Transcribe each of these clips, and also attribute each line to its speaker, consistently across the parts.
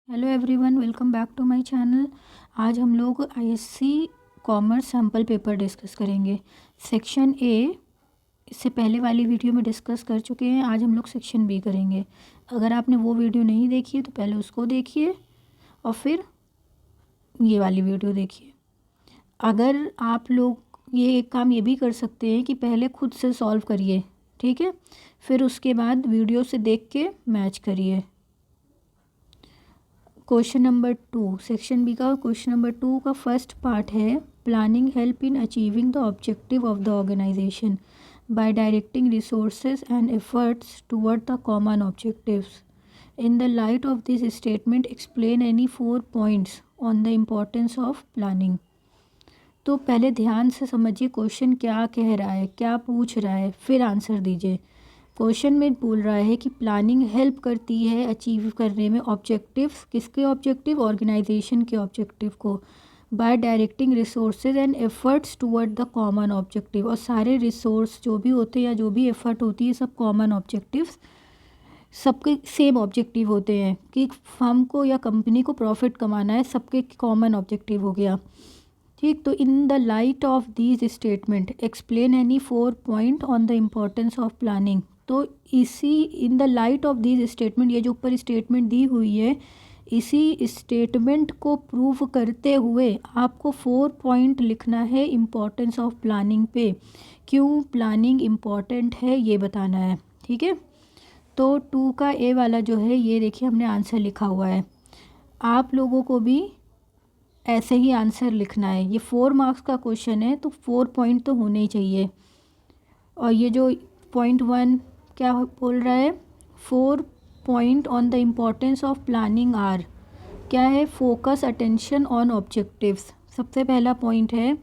Speaker 1: Hello everyone, welcome back to my channel. आज हम लोग ISC commerce sample paper discuss करेंगे। सेक्शन ए इससे पहले वाली वीडियो में डिस्कस कर चुके हैं। आज हम लोग सेक्शन बी करेंगे। अगर आपने वो वीडियो नहीं देखी है तो पहले उसको देखिए और फिर ये वाली वीडियो देखिए। अगर आप लोग ये एक काम ये भी कर सकते हैं कि पहले खुद से सॉल्व करिए, ठीक है, फिर उसके बाद वीडियो से देख के मैच करिए। क्वेश्चन नंबर 2, सेक्शन बी का क्वेश्चन नंबर 2 का फर्स्ट पार्ट है planning help in achieving the objective of the organisation by directing resources and efforts toward the common objectives. In the light of this statement explain any 4 points on the importance of planning. तो पहले ध्यान से समझिए question क्या कह रहा है, क्या पूछ रहा है, फिर आंसर दीजिए। क्वेश्चन में बोल रहा है कि प्लानिंग हेल्प करती है अचीव करने में ऑब्जेक्टिव्स, किसके ऑब्जेक्टिव, ऑर्गेनाइजेशन के ऑब्जेक्टिव को, bye directing resources and efforts toward the common objective. और सारे रिसोर्स जो भी होते हैं या जो भी एफर्ट होती है सब कॉमन ऑब्जेक्टिव्स, सबके सेम ऑब्जेक्टिव होते हैं कि फर्म को या कंपनी को प्रॉफिट कमाना है, सबके कॉमन ऑब्जेक्टिव हो गया, ठीक। तो इन the light of these statement explain any 4 point on the importance of planning. तो इसी इन the light of these statement, ये जो ऊपर स्टेटमेंट दी हुई है, इसी स्टेटमेंट को प्रूव करते हुए आपको 4 पॉइंट लिखना है इम्पोर्टेंस ऑफ प्लानिंग पे। क्यों प्लानिंग इम्पॉर्टेंट है ये बताना है, ठीक है। तो 2 का ए वाला जो है ये देखिए हमने आंसर लिखा हुआ है। आप लोगों को भी ऐसे ही आंसर लिखना है। ये 4 मार्क्स का क्वेश्चन है तो 4 पॉइंट तो होने ही चाहिए। और ये जो पॉइंट 1 क्या बोल रहा है, 4 point on the importance of planning are, क्या है, फोकस अटेंशन ऑन ऑब्जेक्टिव्स। सबसे पहला पॉइंट है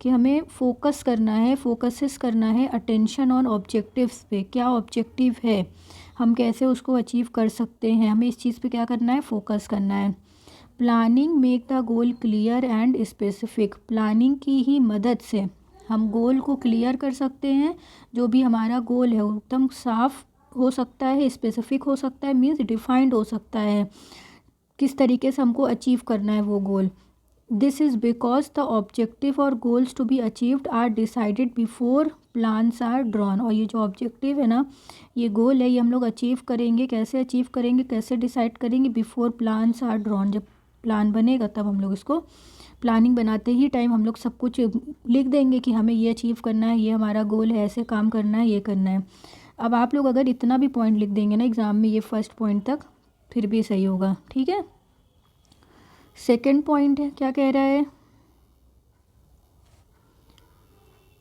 Speaker 1: कि हमें फोकस करना है, फोकसेस करना है अटेंशन ऑन ऑब्जेक्टिव्स पे। क्या ऑब्जेक्टिव है, हम कैसे उसको अचीव कर सकते हैं, हमें इस चीज़ पे क्या करना है, फोकस करना है। Planning make the goal clear and specific. Planning की ही मदद से हम गोल को क्लियर कर सकते हैं। जो भी हमारा गोल है वो एकदम साफ हो सकता है, स्पेसिफिक हो सकता है, मीन्स डिफाइंड हो सकता है, किस तरीके से हमको अचीव करना है वो goal. This is because the objective और goals to be achieved are decided before plans are drawn. और ये जो ऑब्जेक्टिव है ना, ये गोल है, ये हम लोग अचीव करेंगे, कैसे अचीव करेंगे, कैसे डिसाइड करेंगे, बिफोर प्लान्स आर ड्रॉन। जब प्लान बनेगा तब हम लोग इसको, प्लानिंग बनाते ही टाइम हम लोग सब कुछ लिख देंगे कि हमें ये अचीव करना है, ये हमारा गोल है, ऐसे काम करना है, ये करना है। अब आप लोग अगर इतना भी पॉइंट लिख देंगे ना एग्ज़ाम में, ये फर्स्ट पॉइंट तक, फिर भी सही होगा, ठीक है। सेकंड पॉइंट है, क्या कह रहा है,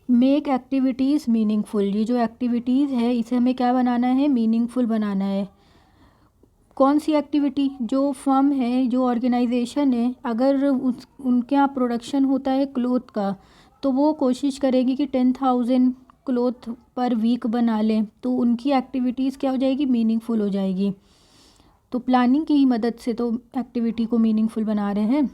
Speaker 1: मेक एक्टिविटीज़ मीनिंगफुल। ये जो एक्टिविटीज़ है इसे हमें क्या बनाना है, मीनिंगफुल बनाना है। कौन सी एक्टिविटी, जो फर्म है, जो ऑर्गेनाइजेशन है, अगर उनके यहाँ प्रोडक्शन होता है क्लोथ का, तो वो कोशिश करेगी कि 10,000 क्लोथ पर वीक बना लें, तो उनकी एक्टिविटीज़ क्या हो जाएगी, मीनिंगफुल हो जाएगी। तो प्लानिंग की ही मदद से तो एक्टिविटी को मीनिंगफुल बना रहे हैं।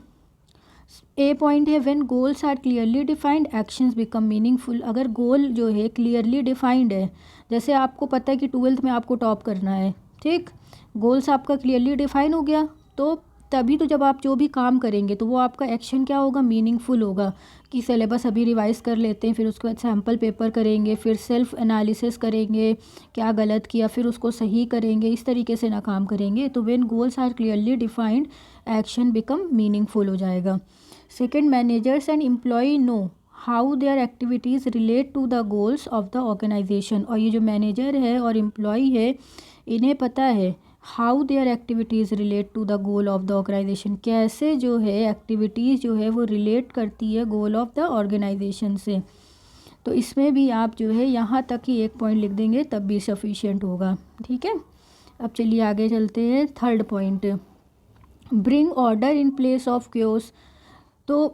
Speaker 1: ए पॉइंट है when goals are clearly defined actions become meaningful. अगर गोल जो है क्लियरली डिफाइंड है, जैसे आपको पता है कि 12th में आपको टॉप करना है, ठीक, गोल्स आपका क्लियरली डिफाइन हो गया, तो तभी तो जब आप जो भी काम करेंगे तो वो आपका एक्शन क्या होगा, मीनिंगफुल होगा। कि सिलेबस अभी रिवाइज़ कर लेते हैं, फिर उसके बाद सैम्पल पेपर करेंगे, फिर सेल्फ एनालिसिस करेंगे, क्या गलत किया, फिर उसको सही करेंगे, इस तरीके से ना काम करेंगे तो when goals are clearly defined action become meaningful हो जाएगा। Second, managers and employ know how their activities relate to the goals of the organisation. और ये जो मैनेजर है और एम्प्लॉय है, इन्हें पता है how their activities relate to the goal of the organisation, कैसे जो है एक्टिविटीज़ जो है वो रिलेट करती है गोल ऑफ द ऑर्गेनाइजेशन से। तो इसमें भी आप जो है यहाँ तक ही एक पॉइंट लिख देंगे तब भी सफिशिएंट होगा, ठीक है। अब चलिए आगे चलते हैं। Third point, bring order in place of chaos. तो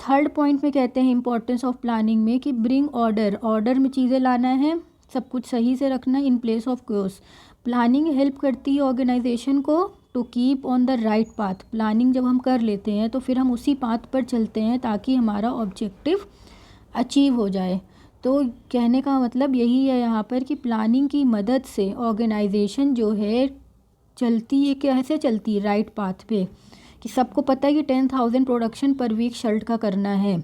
Speaker 1: थर्ड पॉइंट में कहते हैं इंपॉर्टेंस ऑफ प्लानिंग में कि ब्रिंग ऑर्डर, ऑर्डर में चीज़ें लाना है, सब कुछ सही से रखना, in place of chaos. Planning help करती है ऑर्गेनाइजेशन को to keep on the right path. Planning जब हम कर लेते हैं तो फिर हम उसी पाथ पर चलते हैं ताकि हमारा ऑब्जेक्टिव अचीव हो जाए। तो कहने का मतलब यही है यहाँ पर कि प्लानिंग की मदद से ऑर्गेनाइजेशन जो है चलती है, कैसे चलती है, राइट पाथ पे, कि सबको पता है कि 10,000 प्रोडक्शन पर वीक शर्ट का करना है,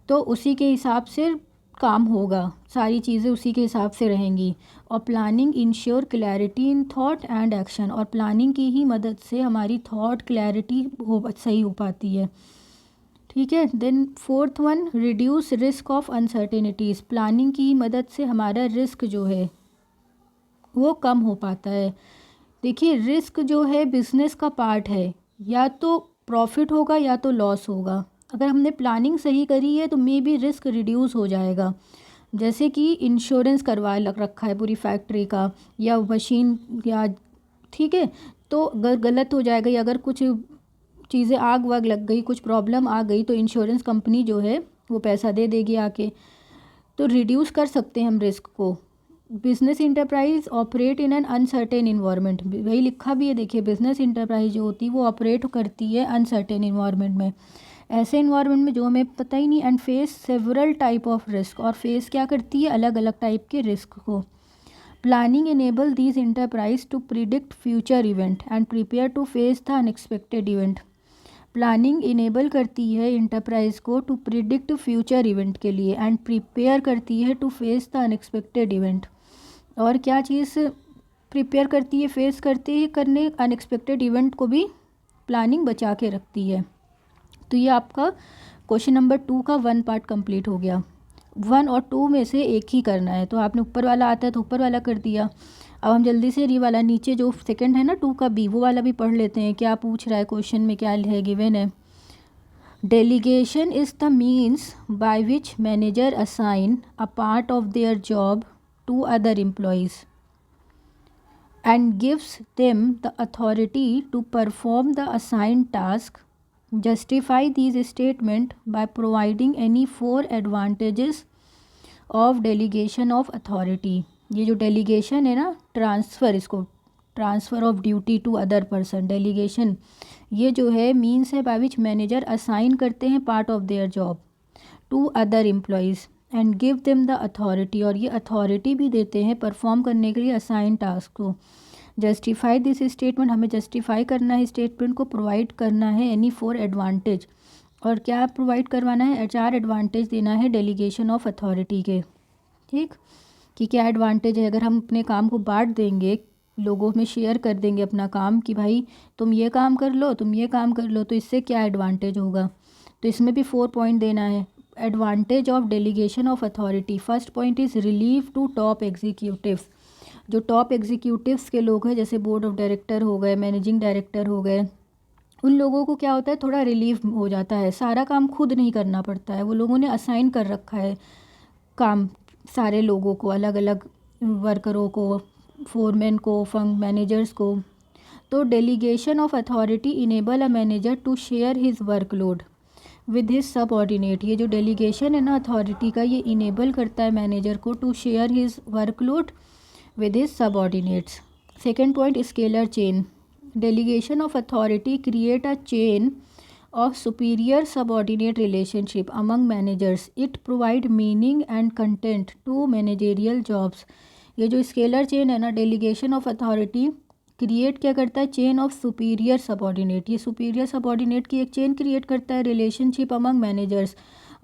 Speaker 1: तो उसी के हिसाब से काम होगा, सारी चीज़ें उसी के हिसाब से रहेंगी। और planning ensure clarity in thought and action, और प्लानिंग की ही मदद से हमारी थॉट क्लैरिटी सही हो पाती है। ठीक है। Then fourth one, reduce risk of uncertainties, planning की मदद से हमारा रिस्क जो है वो कम हो पाता है। देखिए, रिस्क जो है बिजनेस का पार्ट है, या तो प्रॉफिट होगा या तो लॉस होगा। अगर हमने प्लानिंग सही करी है तो मे बी रिस्क रिड्यूस हो जाएगा। जैसे कि इंश्योरेंस करवा रखा है पूरी फैक्ट्री का या मशीन या, ठीक है, तो अगर गलत हो जाएगा या अगर कुछ चीज़ें आग वाग लग गई, कुछ प्रॉब्लम आ गई, तो इंश्योरेंस कंपनी जो है वो पैसा दे देगी आके। तो रिड्यूस कर सकते हैं हम रिस्क को। Business enterprise operate in an uncertain environment, वही लिखा भी है, देखिए बिजनेस इंटरप्राइज जो होती है वो ऑपरेट करती है अनसर्टेन इन्वायरमेंट में, ऐसे इन्वायरमेंट में जो हमें पता ही नहीं, and face several type of risk, और फेस क्या करती है, अलग अलग टाइप के रिस्क को। Planning enable these enterprise to predict future event and prepare to face the unexpected event. Planning enable करती है इंटरप्राइज को टू प्रिडिक्ट फ्यूचर इवेंट के लिए, एंड प्रिपेयर करती है to face the unexpected event. और क्या चीज़ प्रिपेयर करती है, फेस करती है, करने अनएक्सपेक्टेड इवेंट को भी प्लानिंग बचा के रखती है। तो ये आपका क्वेश्चन नंबर 2 का 1 पार्ट कंप्लीट हो गया। 1 और 2 में से एक ही करना है, तो आपने ऊपर वाला आता है तो ऊपर वाला कर दिया। अब हम जल्दी से वाला नीचे जो सेकंड है ना 2 का बी, वो वाला भी पढ़ लेते हैं, क्या पूछ रहा है क्वेश्चन में, क्या है गिवन है। Delegation is the means by which manager assign a part of their job to other employees and gives them the authority to perform the assigned task. Justify these statements by providing any 4 advantages of delegation of authority. ये जो delegation है ना, transfer, इसको transfer of duty to other person, delegation ये जो है means है bye which manager assign करते हैं part of their job to other employees and give them the authority, और ये अथॉरिटी भी देते हैं परफॉर्म करने के लिए असाइन टास्क को। जस्टिफाई दिस स्टेटमेंट, हमें जस्टिफाई करना है स्टेटमेंट को, प्रोवाइड करना है एनी 4 एडवांटेज, और क्या प्रोवाइड करवाना है, 4 एडवांटेज देना है डेलीगेशन ऑफ अथॉरिटी के। ठीक, कि क्या एडवांटेज है, अगर हम अपने काम को बांट देंगे, लोगों में शेयर कर देंगे अपना काम कि भाई तुम ये काम कर लो, तुम ये काम कर लो, तो इससे क्या एडवांटेज होगा। तो इसमें भी 4 पॉइंट देना है। Advantage of delegation of authority, first point is relief to top executives, जो टॉप एग्जीक्यूटिव्स के लोग हैं, जैसे बोर्ड ऑफ डायरेक्टर हो गए, मैनेजिंग डायरेक्टर हो गए, उन लोगों को क्या होता है, थोड़ा रिलीफ हो जाता है, सारा काम खुद नहीं करना पड़ता है, वो लोगों ने असाइन कर रखा है काम सारे लोगों को, अलग अलग वर्करों को, फोरमैन को, फंक मैनेजर्स को। तो delegation of authority enable a manager to share his workload with his subordinate, ये जो डेलीगेशन है ना अथॉरिटी का, ये इनेबल करता है मैनेजर को to share his workload with his subordinates. Second point, scalar chain. Delegation of authority create a chain of superior subordinate relationship among managers. It provide meaning and content to managerial jobs. ये जो scalar chain है ना, delegation of authority create क्या करता है, chain of superior subordinate, ये superior subordinate की एक चेन क्रिएट करता है, रिलेशनशिप अमंग मैनेजर्स।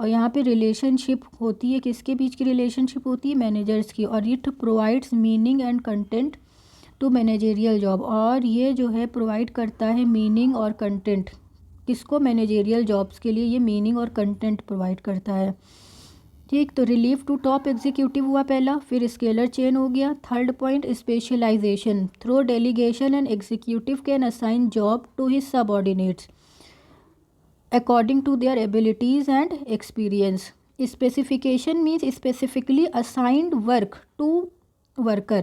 Speaker 1: और यहाँ पे रिलेशनशिप होती है, किसके बीच की रिलेशनशिप होती है, मैनेजर्स की। और it provides meaning and content to managerial job, और ये जो है प्रोवाइड करता है मीनिंग और कंटेंट, किसको, मैनेजेरियल जॉब्स के लिए ये मीनिंग और कंटेंट प्रोवाइड करता है। ठीक, तो रिलीफ टू टॉप एग्जीक्यूटिव हुआ पहला, फिर स्केलर चेन हो गया। Third point, specialisation. Through delegation and executive can assign job to his subordinates according to their abilities and experience. Specification means specifically assigned work to worker.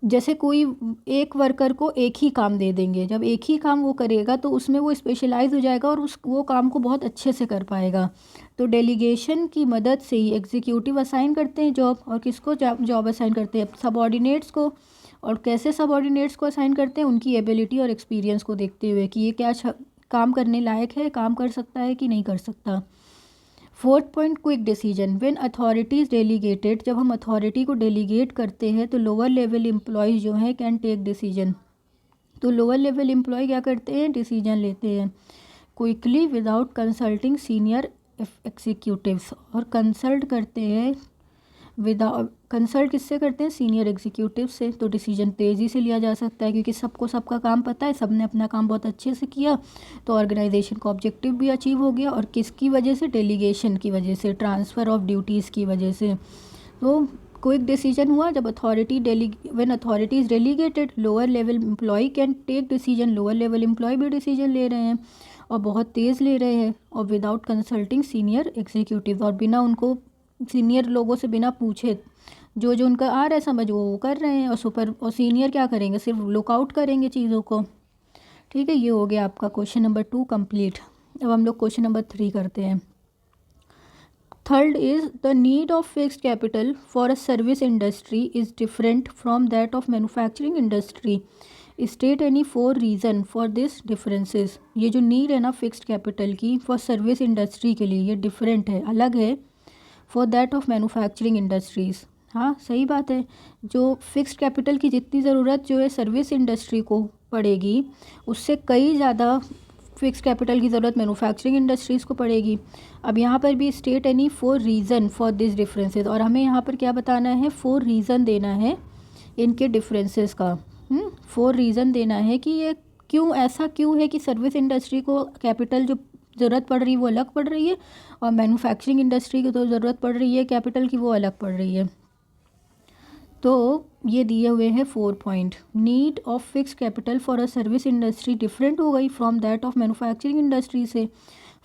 Speaker 1: जैसे कोई एक worker को एक ही काम दे देंगे, जब एक ही काम वो करेगा तो उसमें वो स्पेशलाइज हो जाएगा और वो काम को बहुत अच्छे से कर पाएगा। तो डेलीगेशन की मदद से ही एग्जीक्यूटिव असाइन करते हैं जॉब, और किसको जॉब असाइन करते हैं, सबऑर्डिनेट्स को। और कैसे सबऑर्डिनेट्स को असाइन करते हैं, उनकी एबिलिटी और एक्सपीरियंस को देखते हुए कि ये क्या काम करने लायक है, काम कर सकता है कि नहीं कर सकता। Fourth point, quick decision. When authorities delegated, जब हम अथॉरिटी को डेलीगेट करते हैं तो लोअर लेवल एम्प्लॉयज़ जो हैं कैन टेक डिसीजन। तो लोअर लेवल एम्प्लॉय क्या करते हैं, डिसीजन लेते हैं quickly without consulting senior executives, और कंसल्ट करते हैं विदाउट, कंसल्ट किससे करते हैं, सीनियर एग्जीक्यूटिव से। तो डिसीजन तेज़ी से लिया जा सकता है क्योंकि सबको सबका काम पता है, सबने अपना काम बहुत अच्छे से किया, तो ऑर्गेनाइजेशन का ऑब्जेक्टिव भी अचीव हो गया। और किसकी वजह से, डेलीगेशन की वजह से, ट्रांसफ़र ऑफ ड्यूटीज़ की वजह से। तो क्विक डिसीजन हुआ जब when authority is delegated, lower level employee can take decision, lower level employee भी डिसीजन ले रहे हैं और बहुत तेज़ ले रहे हैं, और विदाउट कंसल्टिंग सीनियर एग्जीक्यूटिव, और बिना उनको सीनियर लोगों से बिना पूछे जो जो उनका आ रहा है समझ वो कर रहे हैं, और सीनियर क्या करेंगे, सिर्फ लुकआउट करेंगे चीज़ों को। ठीक है, ये हो गया आपका क्वेश्चन नंबर 2 कंप्लीट। अब हम लोग क्वेश्चन नंबर 3 करते हैं। Third is the need of fixed capital for a service industry is different from that of manufacturing industry. State any 4 reason for this differences. ये जो नीड है ना फिक्स्ड कैपिटल की फॉर सर्विस इंडस्ट्री के लिए, ये डिफरेंट है, अलग है for that of manufacturing industries. हाँ सही बात है, जो फिक्स्ड कैपिटल की जितनी ज़रूरत जो है सर्विस इंडस्ट्री को पड़ेगी, उससे कई ज़्यादा फिक्स कैपिटल की ज़रूरत मैन्युफैक्चरिंग इंडस्ट्रीज़ को पड़ेगी। अब यहाँ पर भी state any 4 reason for this differences, और हमें यहाँ पर क्या बताना है, 4 रीज़न देना है इनके डिफरेंसेस का। 4 रीज़न देना है कि ये क्यों, ऐसा क्यों है कि सर्विस इंडस्ट्री को कैपिटल जो ज़रूरत पड़ रही है वो अलग पड़ रही है, और मैन्युफैक्चरिंग इंडस्ट्री को तो ज़रूरत पड़ रही है कैपिटल की वो अलग पड़ रही है। तो ये दिए हुए हैं 4 point. Need of fix capital for a service industry different हो गई from that of manufacturing industry से।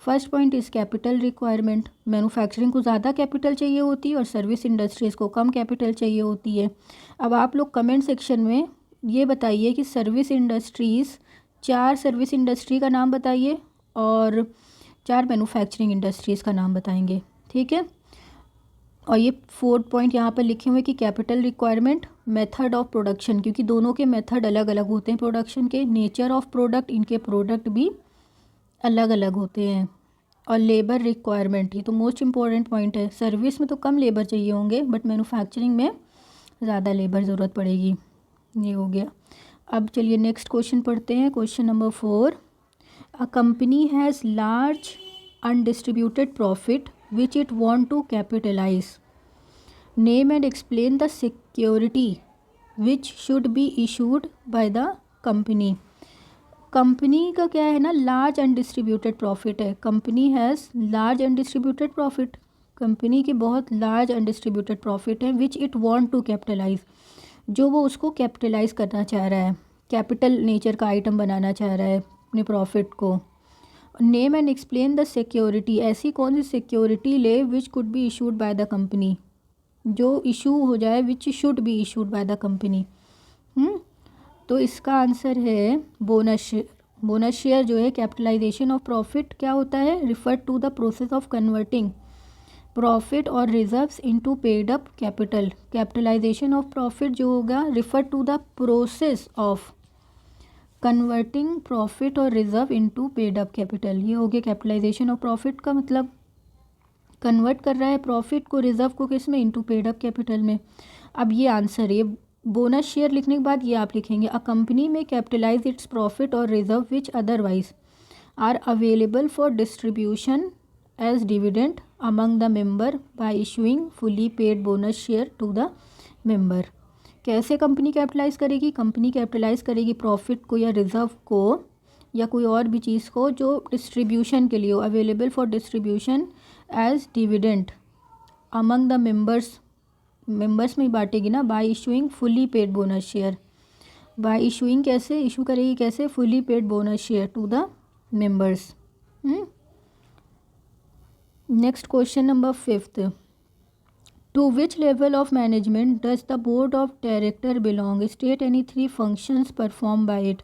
Speaker 1: First point is capital requirement, manufacturing को ज़्यादा कैपिटल चाहिए होती है और सर्विस इंडस्ट्रीज़ को कम कैपिटल चाहिए होती है। अब आप लोग कमेंट सेक्शन में ये बताइए कि सर्विस इंडस्ट्रीज़, 4 सर्विस इंडस्ट्री का नाम बताइए और 4 मैन्युफैक्चरिंग इंडस्ट्रीज़ का नाम बताएंगे। ठीक है, और ये 4 पॉइंट यहाँ पर लिखे हुए कि capital requirement, method of production, क्योंकि दोनों के मेथड अलग अलग होते हैं प्रोडक्शन के, नेचर ऑफ प्रोडक्ट, इनके प्रोडक्ट भी अलग अलग होते हैं, और लेबर रिक्वायरमेंट, ये तो मोस्ट इम्पॉर्टेंट पॉइंट है। सर्विस में तो कम लेबर चाहिए होंगे बट मैन्युफैक्चरिंग में ज़्यादा लेबर ज़रूरत पड़ेगी। ये हो गया। अब चलिए नेक्स्ट क्वेश्चन पढ़ते हैं, question number 4। A company has large undistributed profit which it want to capitalize. Name and explain the security which should be issued by the company. Company का क्या है ना, लार्ज अनडिस्ट्रीब्यूटेड प्रॉफिट है। Company has large undistributed profit, company के बहुत large undistributed profit है which it want to capitalise, जो वो उसको कैपिटलाइज करना चाह रहा है, कैपिटल नेचर का आइटम बनाना चाह रहा है अपने प्रॉफिट को। Name and explain the security, ऐसी कौन सी सिक्योरिटी ले which could be issued by the company, जो इशू हो जाए, which should be issued by the company. तो इसका आंसर है बोनस शेयर। बोनस शेयर जो है कैपिटलाइजेशन ऑफ प्रॉफिट क्या होता है, refer to the process of converting profit और reserves into paid up capital. Capitalisation of profit जो होगा refer to the process of converting profit और reserve into paid up capital. ये हो गया कैपिटलाइजेशन ऑफ प्रॉफिट का मतलब, कन्वर्ट कर रहा है प्रॉफिट को, रिजर्व को किस में, इनटू पेड अप कैपिटल में। अब ये आंसर, ये बोनस शेयर लिखने के बाद ये आप लिखेंगे अ कंपनी में कैपिटलाइज इट्स प्रॉफिट और reserve which otherwise are available for distribution as dividend among the member by issuing fully paid bonus share to the member. कैसे कंपनी कैपिटलाइज करेगी, कंपनी कैपिटलाइज करेगी प्रॉफिट को या reserve को या कोई और भी चीज़ को जो डिस्ट्रीब्यूशन के लिए हो, available for distribution as dividend among the members, members में ही बांटेगी ना, by issuing fully paid bonus share. By issuing कैसे इशू करेगी, कैसे, fully paid bonus share to the members. Next question number 5th। To which level of management does the board of director belong? State any 3 functions performed by it.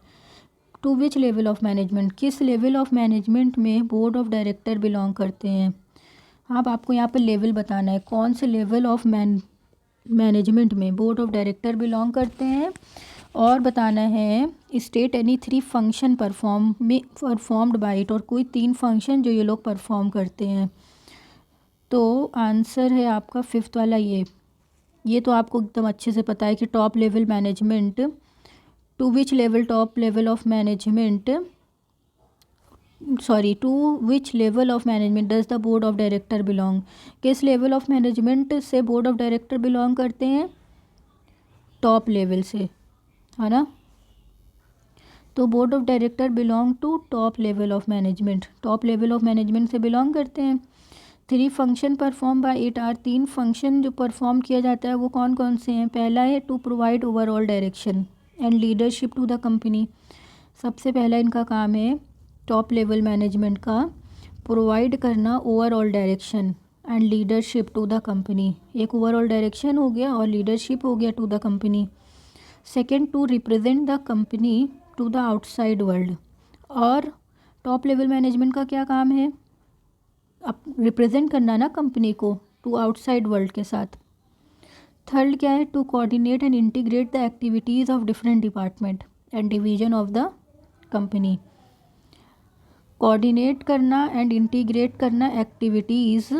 Speaker 1: To which level of management, किस level of management में board of director belong करते हैं। अब आपको यहाँ पर level बताना है, कौन से level of management में board of director belong करते हैं, और बताना है state any 3 function performed by it, और कोई 3 function जो ये लोग perform करते हैं। तो आंसर है आपका फिफ्थ वाला ये तो आपको एकदम अच्छे से पता है कि top level management, to which level top level of management to which level of management does the board of director belong. किस लेवल ऑफ मैनेजमेंट से बोर्ड ऑफ डायरेक्टर बिलोंग करते हैं? टॉप लेवल से, है ना। तो board of director belong to top level of management, top level of management से belong करते हैं। 3 function perform by it are, 3 function जो परफॉर्म किया जाता है वो कौन कौन से हैं? पहला है to provide overall direction and leadership to the company. सबसे पहला इनका काम है टॉप लेवल मैनेजमेंट का प्रोवाइड करना overall direction and leadership to the company. एक ओवरऑल डायरेक्शन हो गया और लीडरशिप हो गया to the company. Second, to represent the company to the outside world. और टॉप लेवल मैनेजमेंट का क्या काम है? अब रिप्रेजेंट करना ना कंपनी को टू आउटसाइड वर्ल्ड के साथ। थर्ड क्या है? To coordinate and integrate the activities of different department and division of the company. Coordinate करना एंड इंटीग्रेट करना activities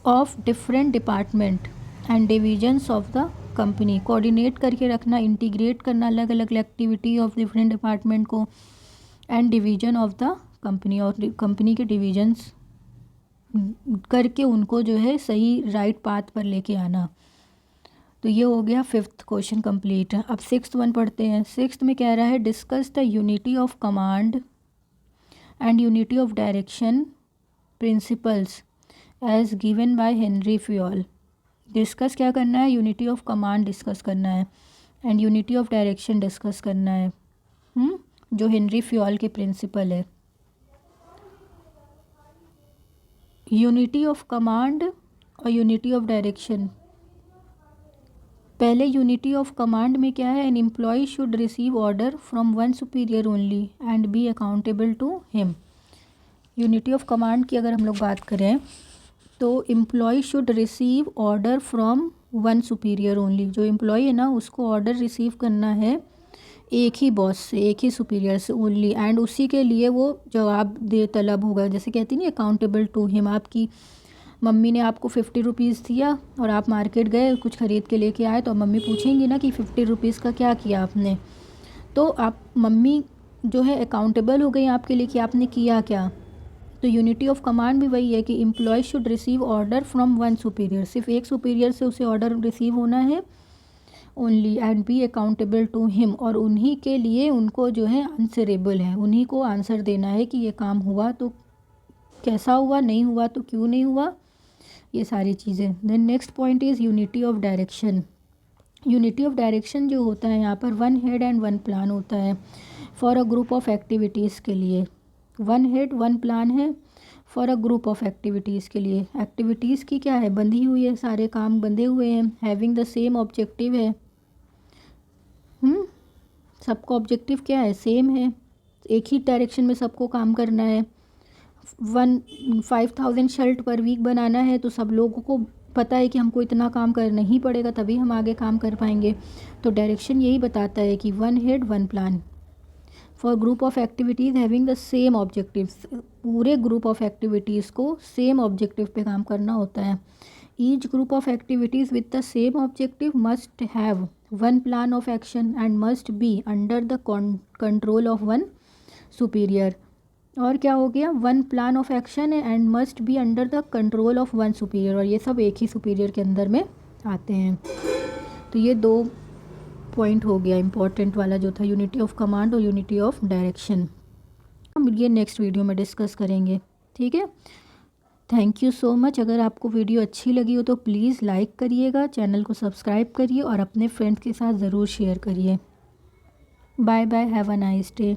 Speaker 1: of different department and divisions of the company. Coordinate करके रखना, integrate करना अलग अलग एक्टिविटी ऑफ डिफरेंट डिपार्टमेंट को and division of the company, और company के डिवीजन्स करके उनको जो है सही राइट पाथ पर लेके आना। तो ये हो गया फिफ्थ क्वेश्चन कंप्लीट। अब सिक्स्थ वन पढ़ते हैं। सिक्स्थ में कह रहा है discuss the unity of command and unity of direction principles as given by Henri Fayol. Discuss क्या करना है? यूनिटी ऑफ कमांड डिस्कस करना है and unity of direction discuss करना है, जो हेनरी फ्यूल के प्रिंसिपल है। यूनिटी ऑफ कमांड और यूनिटी ऑफ डायरेक्शन। पहले यूनिटी ऑफ कमांड में क्या है? N employ should receive order from one superior only and be accountable to him. Unity of command की अगर हम लोग बात करें तो employee should receive order from one superior only. जो एम्प्लॉय है ना उसको ऑर्डर रिसीव करना है एक ही बॉस से, एक ही सुपीरियर से ओनली, एंड उसी के लिए वो जवाब दे तलब होगा। जैसे कहती नहीं अकाउंटेबल टू हिम। आपकी मम्मी ने आपको 50 रुपीज़ दिया और आप मार्केट गए कुछ ख़रीद के लेके आए, तो मम्मी पूछेंगी ना कि 50 रुपीज़ का क्या किया आपने। तो आप मम्मी जो है अकाउंटेबल हो गई आपके लिए कि आपने किया क्या। तो यूनिटी ऑफ कमांड भी वही है कि employee should receive order from one superior, सिर्फ एक सुपीरियर से उसे ऑर्डर रिसीव होना है only, and be accountable to him, और उन्हीं के लिए उनको जो है आंसरेबल है, उन्हीं को आंसर देना है कि ये काम हुआ तो कैसा हुआ, नहीं हुआ तो क्यों नहीं हुआ, ये सारी चीज़ें। Then next point is unity of direction. Unity of direction जो होता है यहाँ पर one head and one plan होता है for a group of activities के लिए। वन हेड वन प्लान है for a group of activities के लिए। एक्टिविटीज़ की क्या है? बंधी हुई है, सारे काम बंधे हुए हैं। हैविंग द सेम ऑब्जेक्टिव है, सबका ऑब्जेक्टिव क्या है? सेम है, एक ही डायरेक्शन में सबको काम करना है। 5000 शर्ट पर वीक बनाना है तो सब लोगों को पता है कि हमको इतना काम करना ही पड़ेगा तभी हम आगे काम कर पाएंगे। तो डायरेक्शन यही बताता है कि one head one plan for group of activities having the same objectives. पूरे ग्रुप ऑफ एक्टिविटीज़ को सेम ऑब्जेक्टिव पे काम करना होता है। Each group of activities with the same objective must have one plan of action and must be under the control of one superior. और क्या हो गया? वन प्लान ऑफ एक्शन है and must be under the control of one superior, और ये सब एक ही superior के अंदर में आते हैं। तो ये 2 पॉइंट हो गया इंपॉर्टेंट वाला जो था यूनिटी ऑफ कमांड और यूनिटी ऑफ डायरेक्शन। हम ये नेक्स्ट वीडियो में डिस्कस करेंगे, ठीक है। Thank you so much. अगर आपको वीडियो अच्छी लगी हो तो प्लीज़ लाइक करिएगा, चैनल को सब्सक्राइब करिए और अपने फ्रेंड्स के साथ ज़रूर शेयर करिए। Bye bye, have a nice day.